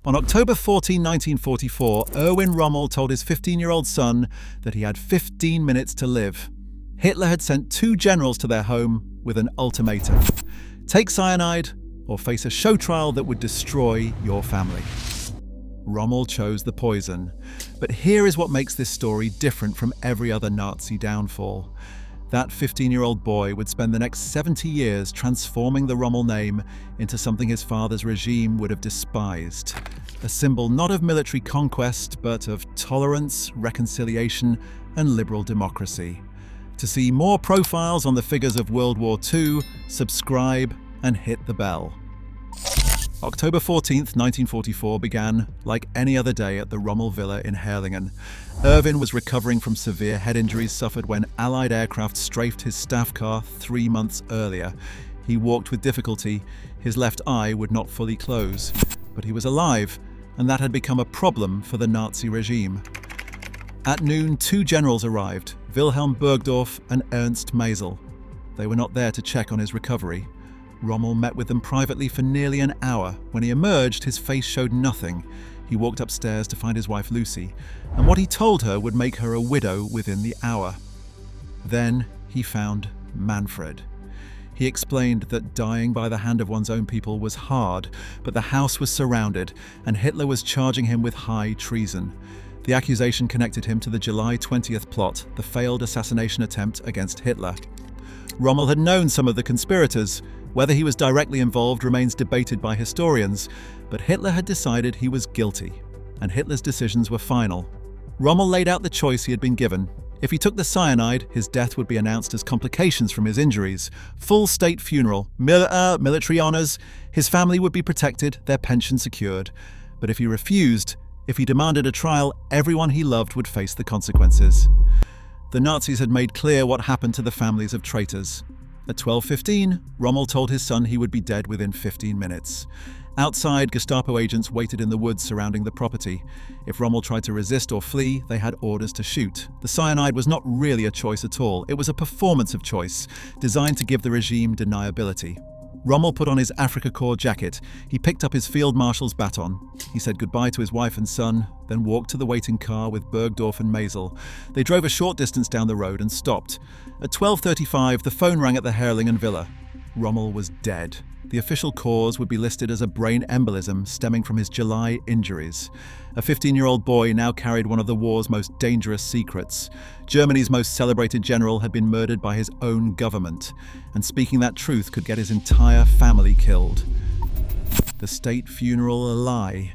On October 14, 1944, Erwin Rommel told his 15-year-old son that he had 15 minutes to live. Hitler had sent 2 generals to their home with an ultimatum: take cyanide or face a show trial that would destroy your family. Rommel chose the poison. But here is what makes this story different from every other Nazi downfall. That 15-year-old boy would spend the next 70 years transforming the Rommel name into something his father's regime would have despised. A symbol not of military conquest, but of tolerance, reconciliation, and liberal democracy. To see more profiles on the figures of World War II, subscribe and hit the bell. October 14th, 1944 began like any other day at the Rommel Villa in Herrlingen. Erwin was recovering from severe head injuries suffered when Allied aircraft strafed his staff car 3 months earlier. He walked with difficulty, his left eye would not fully close. But he was alive, and that had become a problem for the Nazi regime. At noon, 2 generals arrived, Wilhelm Burgdorf and Ernst Maisel. They were not there to check on his recovery. Rommel met with them privately for nearly an hour. When he emerged, his face showed nothing. He walked upstairs to find his wife Lucie, and what he told her would make her a widow within the hour. Then he found Manfred. He explained that dying by the hand of one's own people was hard, but the house was surrounded, and Hitler was charging him with high treason. The accusation connected him to the July 20th plot, the failed assassination attempt against Hitler. Rommel had known some of the conspirators. Whether he was directly involved remains debated by historians, but Hitler had decided he was guilty, and Hitler's decisions were final. Rommel laid out the choice he had been given. If he took the cyanide, his death would be announced as complications from his injuries. Full state funeral, military honors, his family would be protected, their pension secured. But if he refused, if he demanded a trial, everyone he loved would face the consequences. The Nazis had made clear what happened to the families of traitors. At 12:15, Rommel told his son he would be dead within 15 minutes. Outside, Gestapo agents waited in the woods surrounding the property. If Rommel tried to resist or flee, they had orders to shoot. The cyanide was not really a choice at all. It was a performance of choice, designed to give the regime deniability. Rommel put on his Afrika Korps jacket. He picked up his field marshal's baton. He said goodbye to his wife and son, then walked to the waiting car with Burgdorf and Maisel. They drove a short distance down the road and stopped. At 12:35, the phone rang at the Herrlingen villa. Rommel was dead. The official cause would be listed as a brain embolism stemming from his July injuries. A 15-year-old boy now carried one of the war's most dangerous secrets. Germany's most celebrated general had been murdered by his own government, and speaking that truth could get his entire family killed. The state funeral a lie.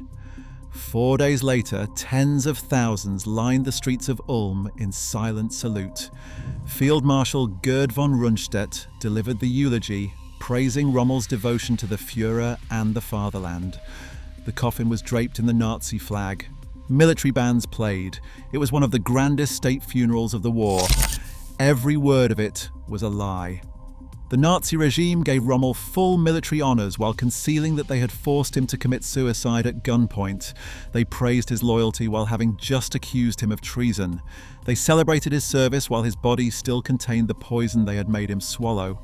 4 days later, tens of thousands lined the streets of Ulm in silent salute. Field Marshal Gerd von Rundstedt delivered the eulogy, praising Rommel's devotion to the Führer and the fatherland. The coffin was draped in the Nazi flag. Military bands played. It was one of the grandest state funerals of the war. Every word of it was a lie. The Nazi regime gave Rommel full military honors while concealing that they had forced him to commit suicide at gunpoint. They praised his loyalty while having just accused him of treason. They celebrated his service while his body still contained the poison they had made him swallow.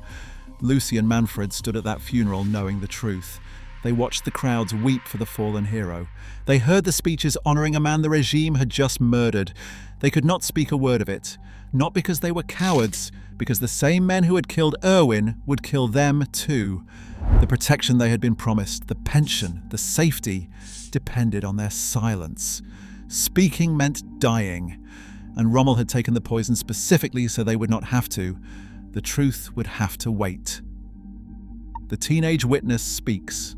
Lucie and Manfred stood at that funeral knowing the truth. They watched the crowds weep for the fallen hero. They heard the speeches honoring a man the regime had just murdered. They could not speak a word of it, not because they were cowards, because the same men who had killed Erwin would kill them too. The protection they had been promised, the pension, the safety, depended on their silence. Speaking meant dying, and Rommel had taken the poison specifically so they would not have to. The truth would have to wait. The teenage witness speaks.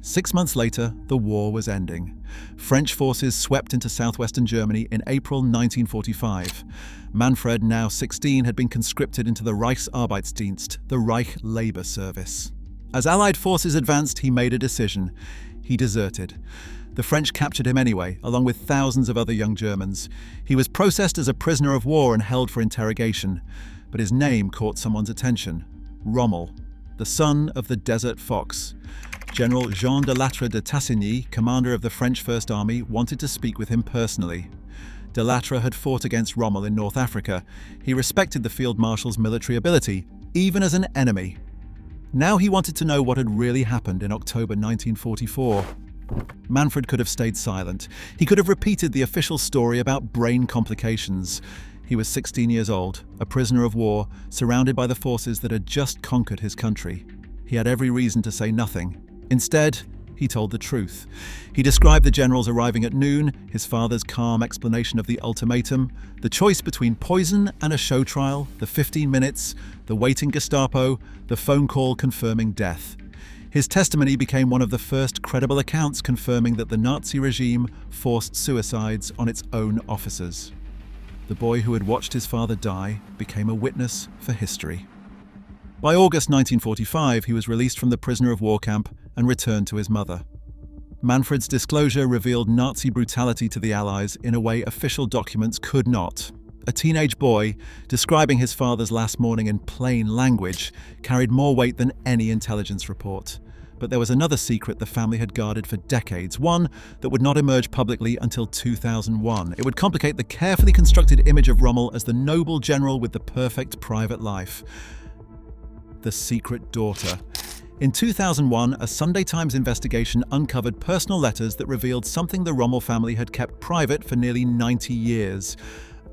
6 months later, the war was ending. French forces swept into southwestern Germany in April 1945. Manfred, now 16, had been conscripted into the Reichsarbeitsdienst, the Reich Labor Service. As Allied forces advanced, he made a decision. He deserted. The French captured him anyway, along with thousands of other young Germans. He was processed as a prisoner of war and held for interrogation. But his name caught someone's attention. Rommel, the son of the Desert Fox. General Jean de Lattre de Tassigny, commander of the French First Army, wanted to speak with him personally. De Lattre had fought against Rommel in North Africa. He respected the field marshal's military ability, even as an enemy. Now he wanted to know what had really happened in October 1944. Manfred could have stayed silent. He could have repeated the official story about brain complications. He was 16 years old, a prisoner of war, surrounded by the forces that had just conquered his country. He had every reason to say nothing. Instead, he told the truth. He described the generals arriving at noon, his father's calm explanation of the ultimatum, the choice between poison and a show trial, the 15 minutes, the waiting Gestapo, the phone call confirming death. His testimony became one of the first credible accounts confirming that the Nazi regime forced suicides on its own officers. The boy who had watched his father die became a witness for history. By August 1945, he was released from the prisoner of war camp and returned to his mother. Manfred's disclosure revealed Nazi brutality to the Allies in a way official documents could not. A teenage boy, describing his father's last mourning in plain language, carried more weight than any intelligence report. But there was another secret the family had guarded for decades, one that would not emerge publicly until 2001. It would complicate the carefully constructed image of Rommel as the noble general with the perfect private life. The secret daughter. In 2001, a Sunday Times investigation uncovered personal letters that revealed something the Rommel family had kept private for nearly 90 years.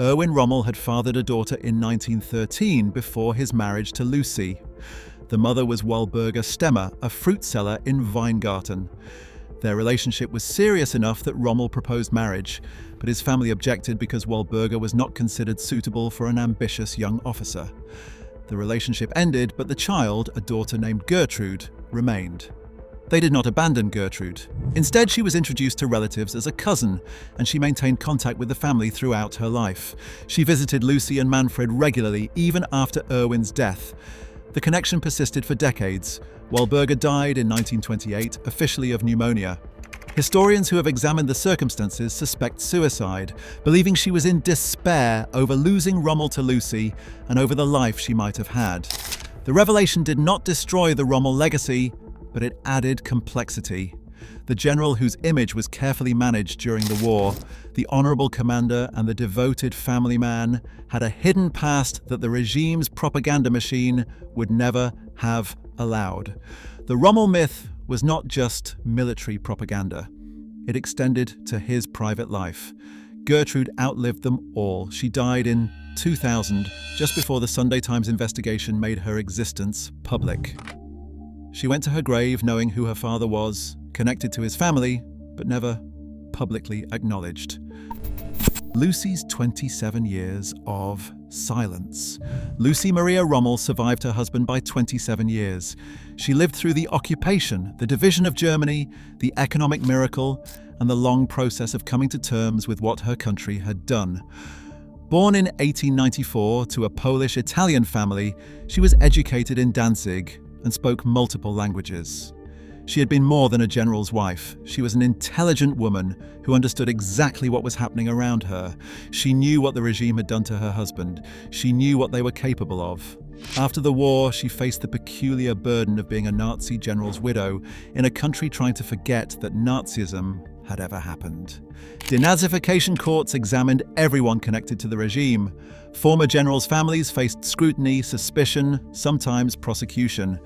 Erwin Rommel had fathered a daughter in 1913 before his marriage to Lucie. The mother was Walburga Stemmer, a fruit seller in Weingarten. Their relationship was serious enough that Rommel proposed marriage, but his family objected because Walburga was not considered suitable for an ambitious young officer. The relationship ended, but the child, a daughter named Gertrude, remained. They did not abandon Gertrude. Instead, she was introduced to relatives as a cousin, and she maintained contact with the family throughout her life. She visited Lucie and Manfred regularly, even after Erwin's death. The connection persisted for decades. Walburga died in 1928, officially of pneumonia. Historians who have examined the circumstances suspect suicide, believing she was in despair over losing Rommel to Lucie and over the life she might have had. The revelation did not destroy the Rommel legacy, but it added complexity. The general whose image was carefully managed during the war, the honorable commander and the devoted family man, had a hidden past that the regime's propaganda machine would never have allowed. The Rommel myth was not just military propaganda. It extended to his private life. Gertrude outlived them all. She died in 2000, just before the Sunday Times investigation made her existence public. She went to her grave knowing who her father was, connected to his family, but never publicly acknowledged. Lucie's 27 years of silence. Lucie Maria Rommel survived her husband by 27 years. She lived through the occupation, the division of Germany, the economic miracle, and the long process of coming to terms with what her country had done. Born in 1894 to a Polish-Italian family, she was educated in Danzig and spoke multiple languages. She had been more than a general's wife. She was an intelligent woman who understood exactly what was happening around her. She knew what the regime had done to her husband. She knew what they were capable of. After the war, she faced the peculiar burden of being a Nazi general's widow in a country trying to forget that Nazism had ever happened. Denazification courts examined everyone connected to the regime. Former generals' families faced scrutiny, suspicion, sometimes prosecution.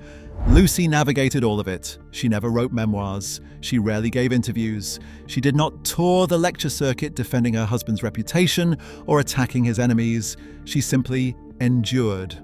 Lucie navigated all of it. She never wrote memoirs. She rarely gave interviews. She did not tour the lecture circuit defending her husband's reputation or attacking his enemies. She simply endured.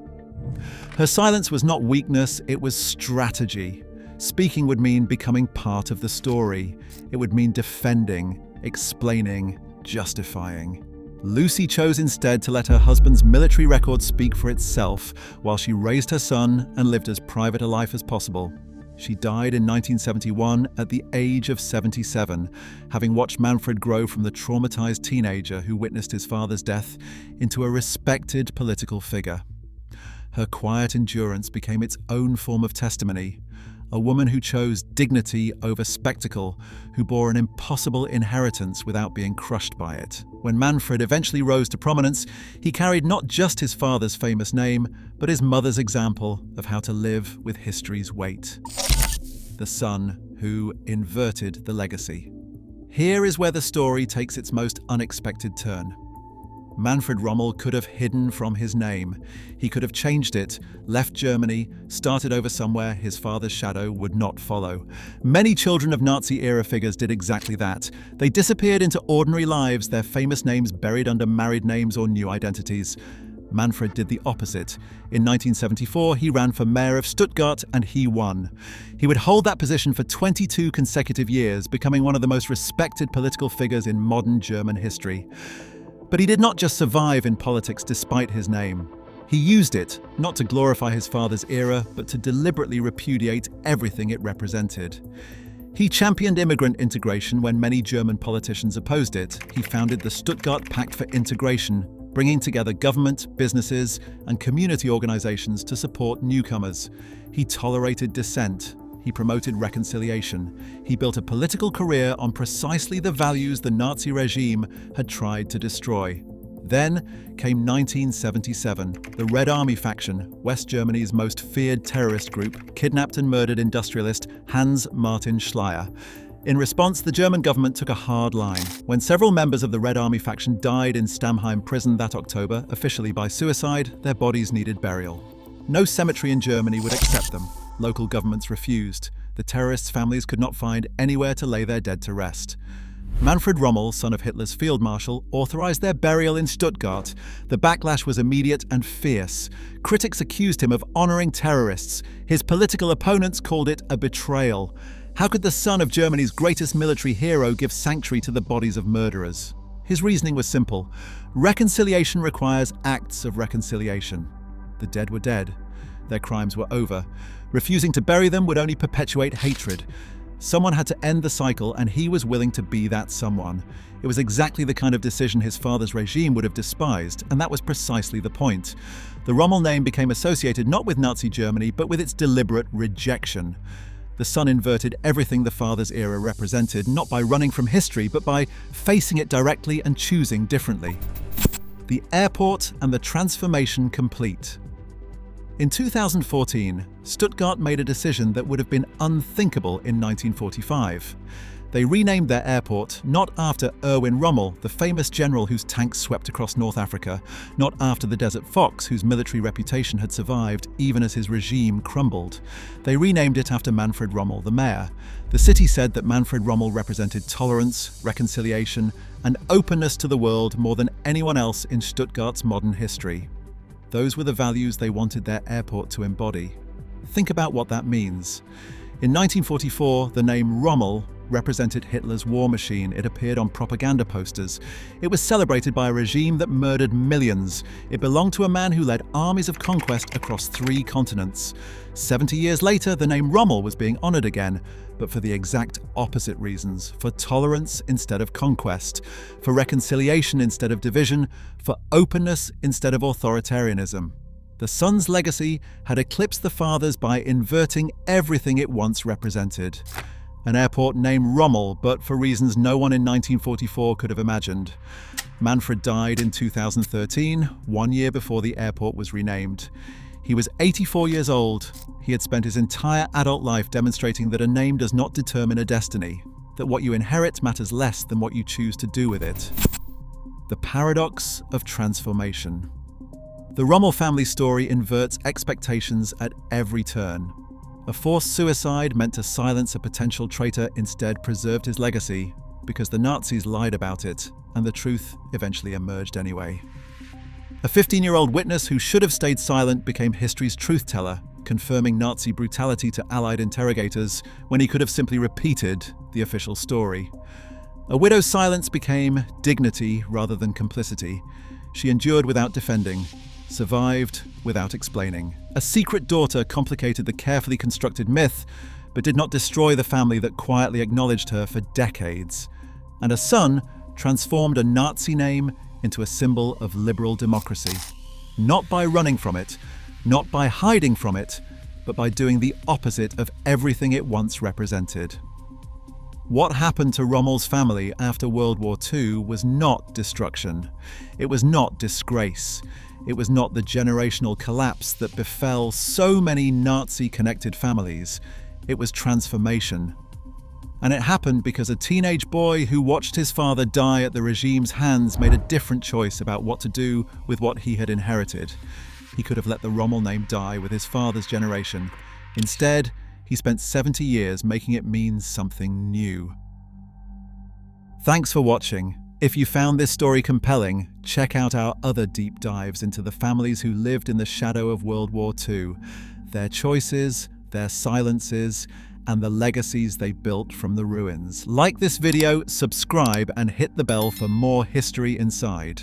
Her silence was not weakness, it was strategy. Speaking would mean becoming part of the story. It would mean defending, explaining, justifying. Lucie chose instead to let her husband's military record speak for itself while she raised her son and lived as private a life as possible. She died in 1971 at the age of 77, having watched Manfred grow from the traumatized teenager who witnessed his father's death into a respected political figure. Her quiet endurance became its own form of testimony. A woman who chose dignity over spectacle, who bore an impossible inheritance without being crushed by it. When Manfred eventually rose to prominence, he carried not just his father's famous name, but his mother's example of how to live with history's weight. The son who inverted the legacy. Here is where the story takes its most unexpected turn. Manfred Rommel could have hidden from his name. He could have changed it, left Germany, started over somewhere his father's shadow would not follow. Many children of Nazi-era figures did exactly that. They disappeared into ordinary lives, their famous names buried under married names or new identities. Manfred did the opposite. In 1974, he ran for mayor of Stuttgart and he won. He would hold that position for 22 consecutive years, becoming one of the most respected political figures in modern German history. But he did not just survive in politics despite his name. He used it, not to glorify his father's era, but to deliberately repudiate everything it represented. He championed immigrant integration when many German politicians opposed it. He founded the Stuttgart Pact for Integration, bringing together government, businesses, and community organizations to support newcomers. He tolerated dissent. He promoted reconciliation. He built a political career on precisely the values the Nazi regime had tried to destroy. Then came 1977. The Red Army faction, West Germany's most feared terrorist group, kidnapped and murdered industrialist Hans Martin Schleyer. In response, the German government took a hard line. When several members of the Red Army faction died in Stammheim prison that October, officially by suicide, their bodies needed burial. No cemetery in Germany would accept them. Local governments refused. The terrorists' families could not find anywhere to lay their dead to rest. Manfred Rommel, son of Hitler's field marshal, authorized their burial in Stuttgart. The backlash was immediate and fierce. Critics accused him of honoring terrorists. His political opponents called it a betrayal. How could the son of Germany's greatest military hero give sanctuary to the bodies of murderers? His reasoning was simple. Reconciliation requires acts of reconciliation. The dead were dead. Their crimes were over. Refusing to bury them would only perpetuate hatred. Someone had to end the cycle, and he was willing to be that someone. It was exactly the kind of decision his father's regime would have despised, and that was precisely the point. The Rommel name became associated not with Nazi Germany, but with its deliberate rejection. The son inverted everything the father's era represented, not by running from history, but by facing it directly and choosing differently. The airport and the transformation complete. In 2014, Stuttgart made a decision that would have been unthinkable in 1945. They renamed their airport not after Erwin Rommel, the famous general whose tanks swept across North Africa, not after the Desert Fox, whose military reputation had survived even as his regime crumbled. They renamed it after Manfred Rommel, the mayor. The city said that Manfred Rommel represented tolerance, reconciliation, and openness to the world more than anyone else in Stuttgart's modern history. Those were the values they wanted their airport to embody. Think about what that means. In 1944, the name Rommel represented Hitler's war machine. It appeared on propaganda posters. It was celebrated by a regime that murdered millions. It belonged to a man who led armies of conquest across 3 continents. 70 years later, the name Rommel was being honored again, but for the exact opposite reasons. For tolerance instead of conquest. For reconciliation instead of division. For openness instead of authoritarianism. The son's legacy had eclipsed the father's by inverting everything it once represented. An airport named Rommel, but for reasons no one in 1944 could have imagined. Manfred died in 2013, 1 year before the airport was renamed. He was 84 years old. He had spent his entire adult life demonstrating that a name does not determine a destiny, that what you inherit matters less than what you choose to do with it. The paradox of transformation. The Rommel family story inverts expectations at every turn. A forced suicide meant to silence a potential traitor instead preserved his legacy because the Nazis lied about it, and the truth eventually emerged anyway. A 15-year-old witness who should have stayed silent became history's truth-teller, confirming Nazi brutality to Allied interrogators when he could have simply repeated the official story. A widow's silence became dignity rather than complicity. She endured without defending, survived without explaining. A secret daughter complicated the carefully constructed myth, but did not destroy the family that quietly acknowledged her for decades. And a son transformed a Nazi name into a symbol of liberal democracy. Not by running from it, not by hiding from it, but by doing the opposite of everything it once represented. What happened to Rommel's family after World War II was not destruction. It was not disgrace. It was not the generational collapse that befell so many Nazi-connected families. It was transformation. And it happened because a teenage boy who watched his father die at the regime's hands made a different choice about what to do with what he had inherited. He could have let the Rommel name die with his father's generation. Instead, he spent 70 years making it mean something new. Thanks for watching. If you found this story compelling, check out our other deep dives into the families who lived in the shadow of World War II, their choices, their silences, and the legacies they built from the ruins. Like this video, subscribe, and hit the bell for more History Inside.